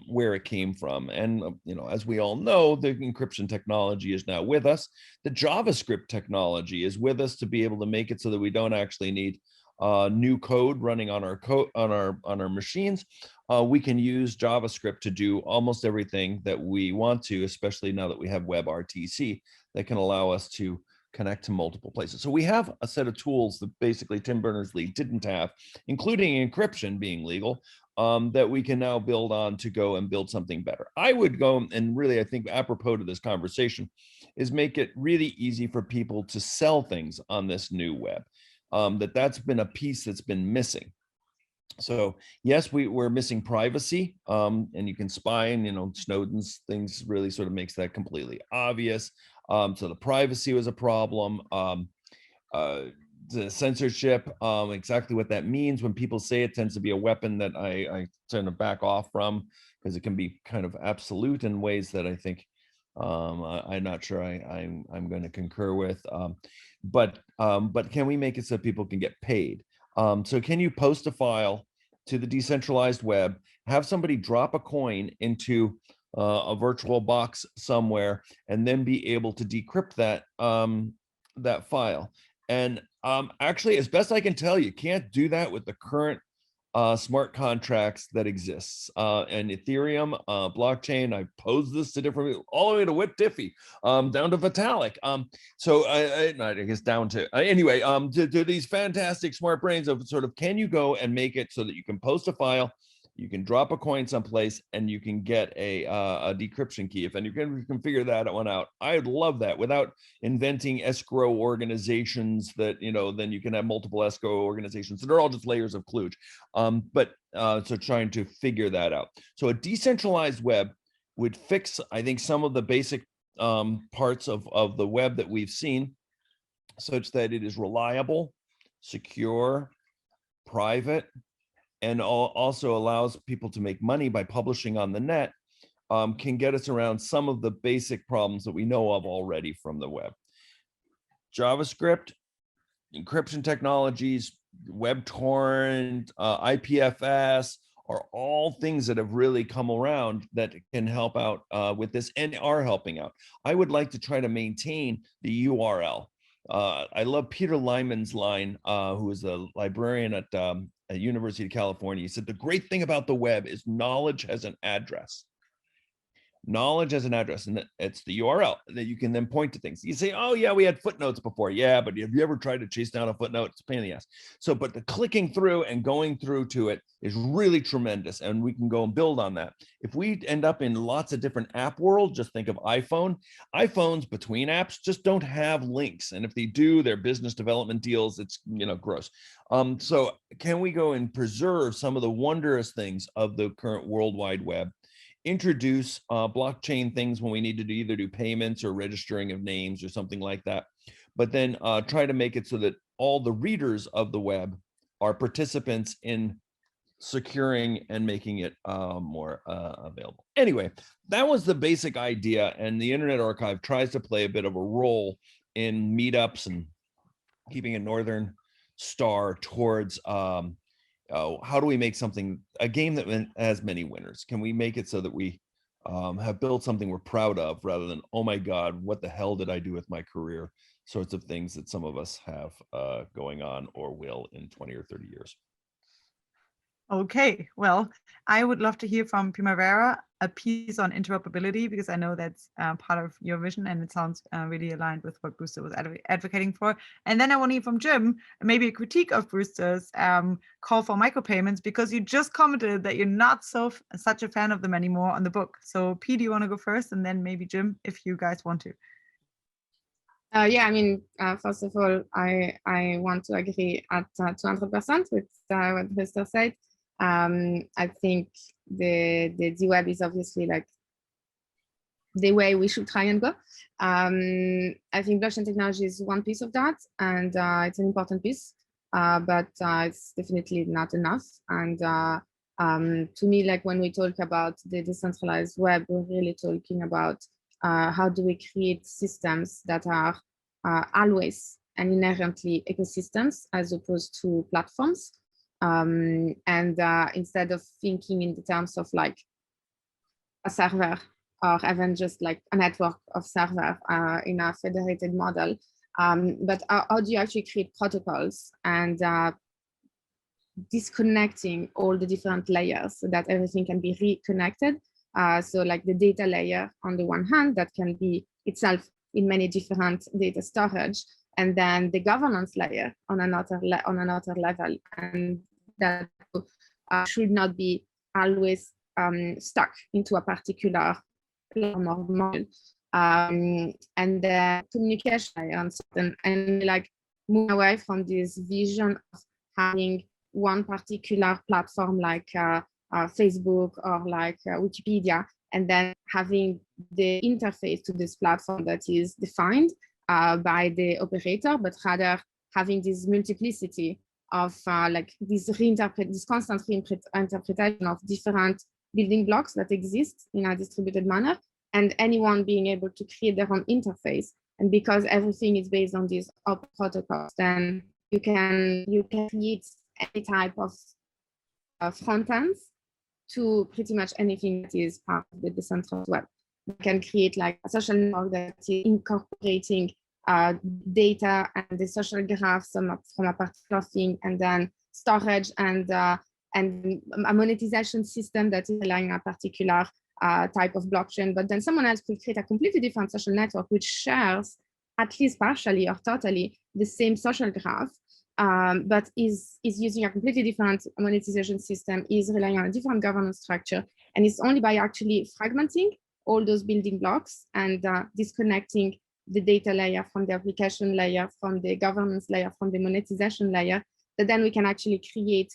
S3: where it came from. And you know, as we all know, the encryption technology is now with us. The JavaScript technology is with us to be able to make it so that we don't actually need new code running on our machines. We can use JavaScript to do almost everything that we want to, especially now that we have WebRTC that can allow us to connect to multiple places. So we have a set of tools that basically Tim Berners-Lee didn't have, including encryption being legal, that we can now build on to go and build something better. I would go, and really I think apropos to this conversation, is make it really easy for people to sell things on this new web. That's been a piece that's been missing. So yes, we're missing privacy, and you can spy, and you know, Snowden's things really sort of makes that completely obvious. So the privacy was a problem. The censorship, exactly what that means when people say it tends to be a weapon that I tend to back off from, because it can be kind of absolute in ways that I think I'm not sure I'm going to concur with. But can we make it so people can get paid? So can you post a file to the decentralized web, have somebody drop a coin into a virtual box somewhere, and then be able to decrypt that that file? And actually, as best I can tell, you can't do that with the current smart contracts that exists. And Ethereum blockchain, I posed this to different, all the way to Whit Diffie, down to Vitalik. So I guess down to, anyway, to these fantastic smart brains of sort of, can you go and make it so that you can post a file, you can drop a coin someplace, and you can get a decryption key. If and you can figure that one out, I'd love that, without inventing escrow organizations that, you know, then you can have multiple escrow organizations that are all just layers of kludge. So trying to figure that out. So a decentralized web would fix, I think, some of the basic parts of the web that we've seen, such that it is reliable, secure, private, and also allows people to make money by publishing on the net, can get us around some of the basic problems that we know of already from the web. JavaScript, encryption technologies, WebTorrent, IPFS are all things that have really come around that can help out with this, and are helping out. I would like to try to maintain the URL. I love Peter Lyman's line, who is a librarian at University of California. He said, the great thing about the web is knowledge has an address. Knowledge as an address, and it's the URL that you can then point to things. You say, oh yeah, we had footnotes before. Yeah, but have you ever tried to chase down a footnote? It's a pain in the ass. So, but the clicking through and going through to it is really tremendous, and we can go and build on that. If we end up in lots of different app world, just think of iPhone. iPhones between apps just don't have links, and if they do, they're business development deals. It's, you know, gross. So can we go and preserve some of the wondrous things of the current World Wide Web? Introduce blockchain things when we need to either do payments or registering of names or something like that, but then try to make it so that all the readers of the web are participants in securing and making it more available. Anyway, that was the basic idea, and the Internet Archive tries to play a bit of a role in meetups and keeping a Northern Star towards how do we make something, a game that has many winners? Can we make it so that we have built something we're proud of, rather than, oh my God, what the hell did I do with my career? Sorts of things that some of us have going on or will in 20 or 30 years.
S1: Okay, well, I would love to hear from Primavera a piece on interoperability, because I know that's part of your vision, and it sounds really aligned with what Brewster was advocating for. And then I want to hear from Jim, maybe a critique of Brewster's call for micropayments, because you just commented that you're not such a fan of them anymore on the book. So P, do you want to go first, and then maybe Jim, if you guys want to?
S8: Yeah, I mean, first of all, I want to agree at 200% with what Brewster said. I think the web is obviously like the way we should try and go. I think blockchain technology is one piece of that, and it's an important piece, but it's definitely not enough. And to me, like when we talk about the decentralized web, we're really talking about how do we create systems that are always and inherently ecosystems as opposed to platforms. Instead of thinking in the terms of like a server or even just like a network of server in a federated model, but how do you actually create protocols and disconnecting all the different layers so that everything can be reconnected? So like the data layer on the one hand, that can be itself in many different data storage, and then the governance layer on another level, and that should not be always stuck into a particular platform or model. And the communication layer and like move away from this vision of having one particular platform like Facebook or like Wikipedia, and then having the interface to this platform that is defined by the operator, but rather having this multiplicity of like this constant reinterpretation of different building blocks that exist in a distributed manner, and anyone being able to create their own interface. And because everything is based on these open protocols, then you can create any type of front ends to pretty much anything that is part of the decentralized web. You can create like a social network that is incorporating data and the social graphs from a particular thing, and then storage and a monetization system that is relying on a particular type of blockchain. But then someone else could create a completely different social network which shares at least partially or totally the same social graph, but is using a completely different monetization system, is relying on a different governance structure. And it's only by actually fragmenting all those building blocks and disconnecting the data layer from the application layer, from the governance layer, from the monetization layer, that then we can actually create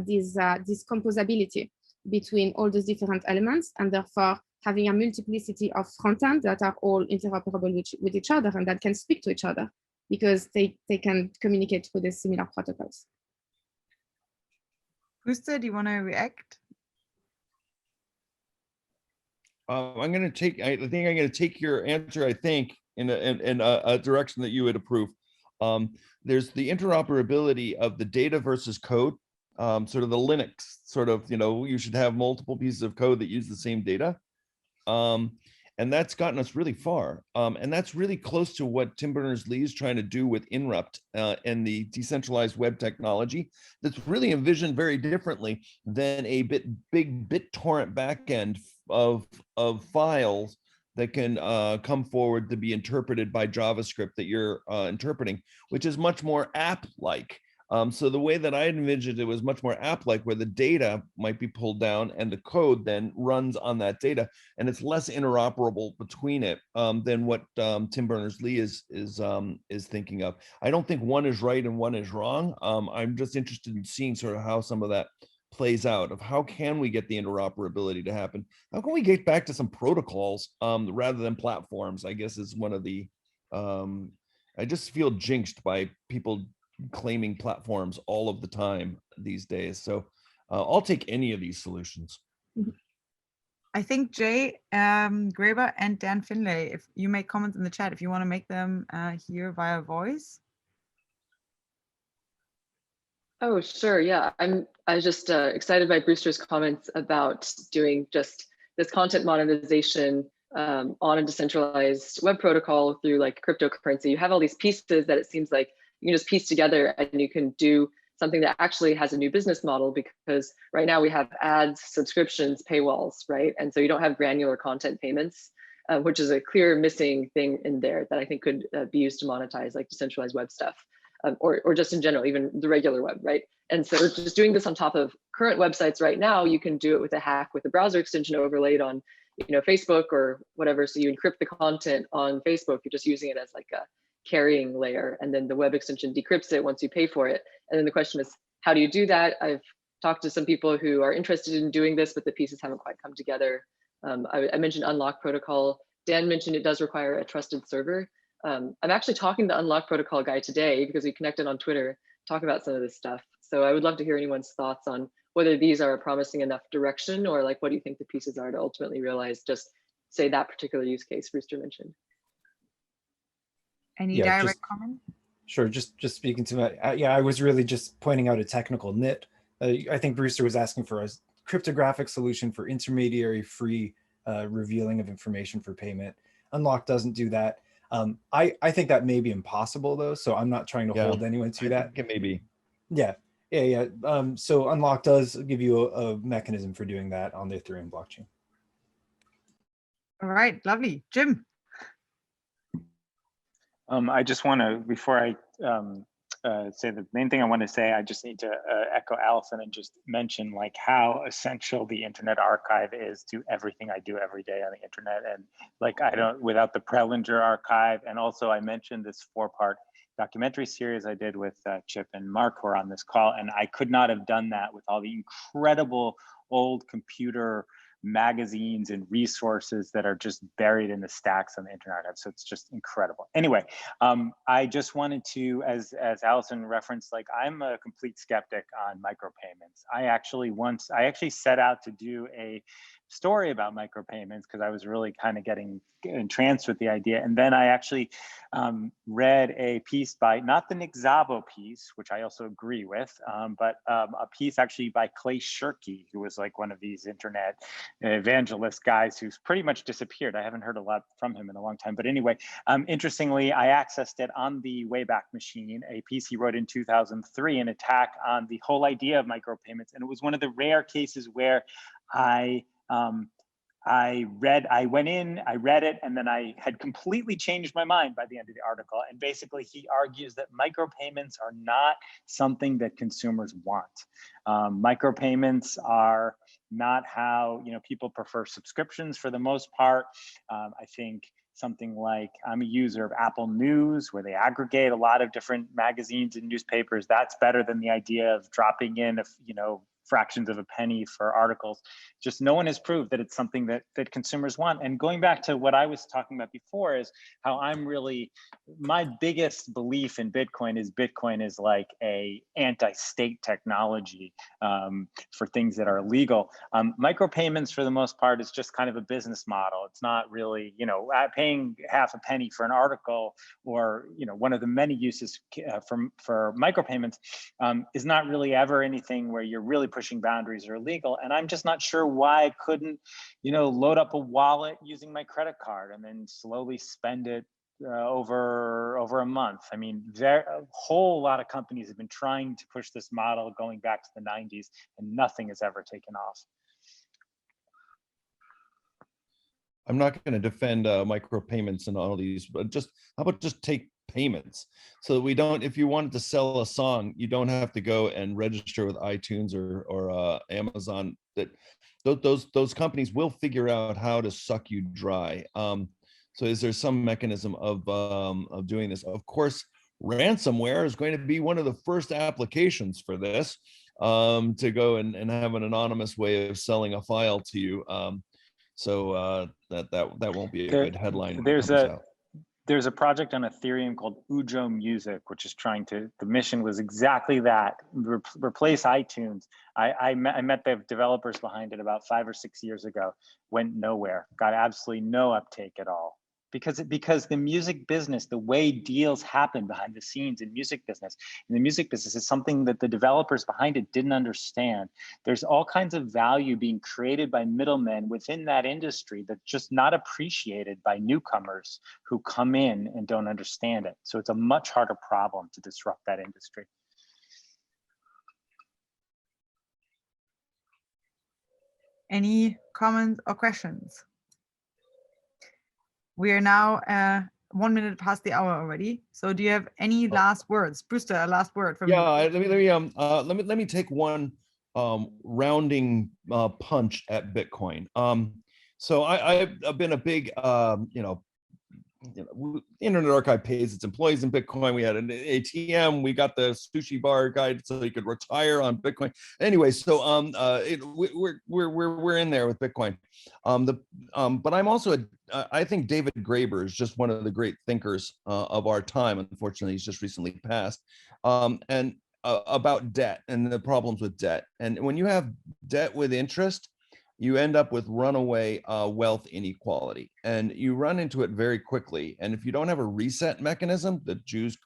S8: this composability between all those different elements, and therefore having a multiplicity of front ends that are all interoperable with each other and that can speak to each other because they can communicate through the similar protocols.
S1: Brewster, do you want to react?
S3: I'm going to take. I think I'm going to take your answer. I think in a direction that you would approve. There's the interoperability of the data versus code, sort of the Linux sort of. You should have multiple pieces of code that use the same data, and that's gotten us really far. And that's really close to what Tim Berners-Lee is trying to do with Inrupt and the decentralized web technology. That's really envisioned very differently than a big BitTorrent backend of files that can come forward to be interpreted by JavaScript that you're interpreting, which is much more app-like. So the way that I envisioned it was much more app-like, where the data might be pulled down and the code then runs on that data, and it's less interoperable between it than what Tim Berners-Lee is thinking of. I don't think one is right and one is wrong. I'm just interested in seeing sort of how some of that plays out, of how can we get the interoperability to happen? How can we get back to some protocols rather than platforms? I guess is one of the, I just feel jinxed by people claiming platforms all of the time these days. So I'll take any of these solutions.
S1: I think Jay Graber and Dan Finlay, if you make comments in the chat, if you want to make them here via voice.
S9: Oh, sure. Yeah, I was just excited by Brewster's comments about doing just this content monetization on a decentralized web protocol through like cryptocurrency. You have all these pieces that it seems like you can just piece together, and you can do something that actually has a new business model, because right now we have ads, subscriptions, paywalls, right? And so you don't have granular content payments, which is a clear missing thing in there that I think could be used to monetize like decentralized web stuff. Or just in general, even the regular web, right? And so just doing this on top of current websites right now, you can do it with a hack with a browser extension overlaid on, Facebook or whatever. So you encrypt the content on Facebook, you're just using it as like a carrying layer, and then the web extension decrypts it once you pay for it. And then the question is, how do you do that? I've talked to some people who are interested in doing this, but the pieces haven't quite come together. I mentioned Unlock Protocol. Dan mentioned it does require a trusted server. I'm actually talking to Unlock Protocol guy today because we connected on Twitter, talk about some of this stuff. So I would love to hear anyone's thoughts on whether these are a promising enough direction, or like, what do you think the pieces are to ultimately realize just say that particular use case Brewster mentioned?
S1: Any direct comment?
S10: Sure. Just speaking to my, yeah, I was really just pointing out a technical nit. I think Brewster was asking for a cryptographic solution for intermediary-free revealing of information for payment. Unlock doesn't do that. I think that may be impossible though, so I'm not trying to hold anyone to that.
S3: It may be.
S10: Yeah. So Unlock does give you a mechanism for doing that on the Ethereum blockchain.
S1: All right, lovely. Jim.
S2: I just want to, before I say the main thing I want to say, I just need to echo Allison and just mention like how essential the Internet Archive is to everything I do every day on the internet. And like I don't, without the Prelinger Archive, and also I mentioned this 4-part documentary series I did with Chip and Mark who are on this call, and I could not have done that with all the incredible old computer magazines and resources that are just buried in the stacks on the Internet Archive. So it's just incredible. Anyway, I just wanted to, as Allison referenced, like I'm a complete skeptic on micropayments. I actually set out to do a story about micropayments because I was really kind of getting entranced with the idea. And then I actually read a piece by, not the Nick Szabo piece, which I also agree with, but a piece actually by Clay Shirky, who was like one of these internet evangelist guys who's pretty much disappeared. I haven't heard a lot from him in a long time. But anyway, interestingly, I accessed it on the Wayback Machine, a piece he wrote in 2003, an attack on the whole idea of micropayments. And it was one of the rare cases where I went in, I read it, and then I had completely changed my mind by the end of the article. And basically he argues that micropayments are not something that consumers want. Micropayments are not how, people prefer subscriptions for the most part. I think something like, I'm a user of Apple News, where they aggregate a lot of different magazines and newspapers. That's better than the idea of dropping in, fractions of a penny for articles. Just no one has proved that it's something that consumers want. And going back to what I was talking about before is how my biggest belief in Bitcoin is like a anti-state technology for things that are illegal. Micropayments for the most part is just kind of a business model. It's not really, paying half a penny for an article or, one of the many uses for micropayments is not really ever anything where you're really pushing boundaries are illegal. And I'm just not sure why I couldn't, load up a wallet using my credit card and then slowly spend it over a month. I mean, a whole lot of companies have been trying to push this model going back to the 90s, and nothing has ever taken off.
S3: I'm not going to defend micropayments and all these, but how about just take payments so that we don't, if you wanted to sell a song, you don't have to go and register with iTunes or Amazon. That those companies will figure out how to suck you dry. So is there some mechanism of doing this? Of course, ransomware is going to be one of the first applications for this, to go and have an anonymous way of selling a file to you. So that won't be a good headline.
S2: There's a project on Ethereum called Ujo Music, which is the mission was exactly that, replace iTunes. I met the developers behind it about 5 or 6 years ago, went nowhere, got absolutely no uptake at all. Because the music business, the way deals happen behind the scenes in the music business is something that the developers behind it didn't understand. There's all kinds of value being created by middlemen within that industry that's just not appreciated by newcomers who come in and don't understand it. So it's a much harder problem to disrupt that industry.
S1: Any comments or questions? We are now 1 minute past the hour already. So do you have any last words? Brewster, a last word from you.
S3: Let me take one rounding punch at Bitcoin. So I've been a big Internet Archive pays its employees in Bitcoin. We had an ATM. We got the sushi bar guide so you could retire on Bitcoin. Anyway, so we're in there with Bitcoin. But I'm also I think David Graeber is just one of the great thinkers of our time. Unfortunately, he's just recently passed. And about debt and the problems with debt. And when you have debt with interest, you end up with runaway wealth inequality, and you run into it very quickly. And if you don't have a reset mechanism, the Jews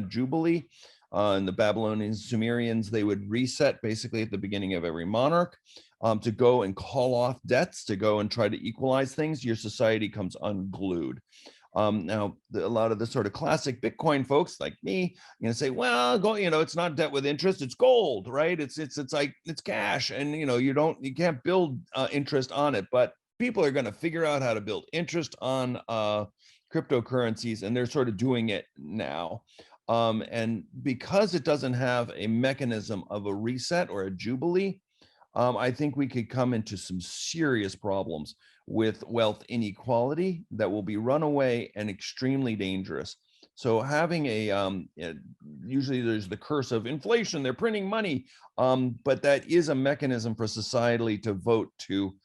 S3: jubilee. And the Babylonians, Sumerians, they would reset basically at the beginning of every monarch to go and call off debts, to go and try to equalize things. Your society comes unglued. Now, a lot of the sort of classic Bitcoin folks like me, say, well, it's not debt with interest, it's gold, right? It's like, it's cash, and you can't build interest on it. But people are going to figure out how to build interest on cryptocurrencies, and they're sort of doing it now. And because it doesn't have a mechanism of a reset or a jubilee, I think we could come into some serious problems with wealth inequality that will be runaway and extremely dangerous. So having usually there's the curse of inflation, they're printing money, but that is a mechanism for society to vote to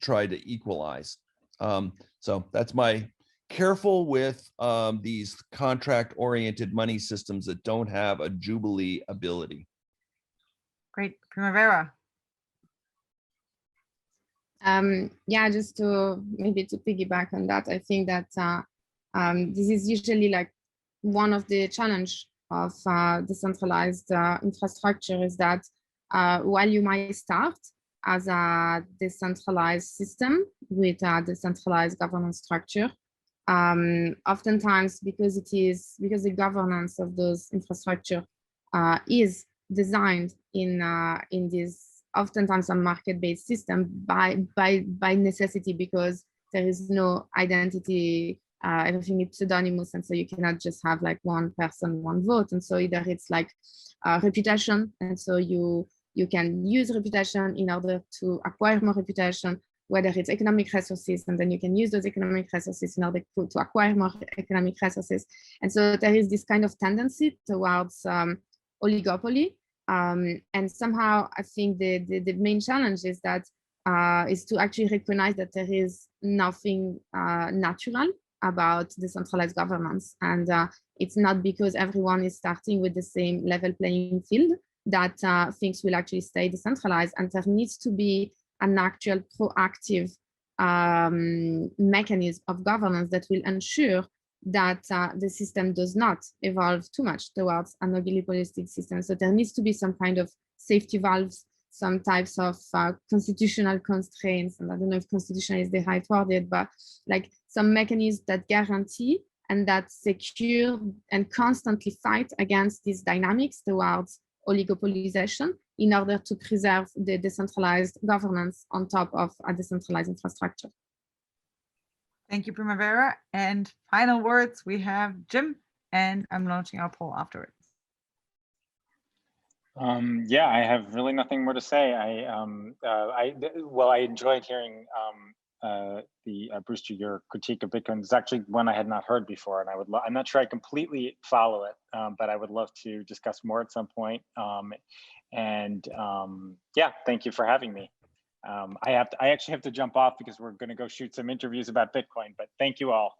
S3: try to equalize. So that's my careful with these contract-oriented money systems that don't have a jubilee ability.
S1: Great, Primavera.
S8: Yeah, just to maybe to piggyback on that, I think that this is usually like one of the challenge of decentralized infrastructure is that while you might start as a decentralized system with a decentralized governance structure, oftentimes because the governance of those infrastructure is designed in this oftentimes a market-based system by necessity, because there is no identity, everything is pseudonymous, and so you cannot just have like one person, one vote. And so either it's like reputation, and so you can use reputation in order to acquire more reputation, whether it's economic resources, and then you can use those economic resources in order to acquire more economic resources. And so there is this kind of tendency towards oligopoly. And somehow I think the main challenge is that is to actually recognize that there is nothing natural about decentralized governance, and it's not because everyone is starting with the same level playing field that things will actually stay decentralized, and there needs to be an actual proactive mechanism of governance that will ensure that the system does not evolve too much towards an oligopolistic system. So there needs to be some kind of safety valves, some types of constitutional constraints, and I don't know if constitutional is the right word yet, but like some mechanisms that guarantee and that secure and constantly fight against these dynamics towards oligopolization in order to preserve the decentralized governance on top of a decentralized infrastructure.
S1: Thank you, Primavera. And final words, we have Jim, and I'm launching our poll afterwards.
S2: Yeah, I have really nothing more to say. I enjoyed hearing Brewster, your critique of Bitcoin. It's actually one I had not heard before, and I'm not sure I completely follow it, but I would love to discuss more at some point. Yeah, thank you for having me. I actually have to jump off because we're going to go shoot some interviews about Bitcoin, but thank you all.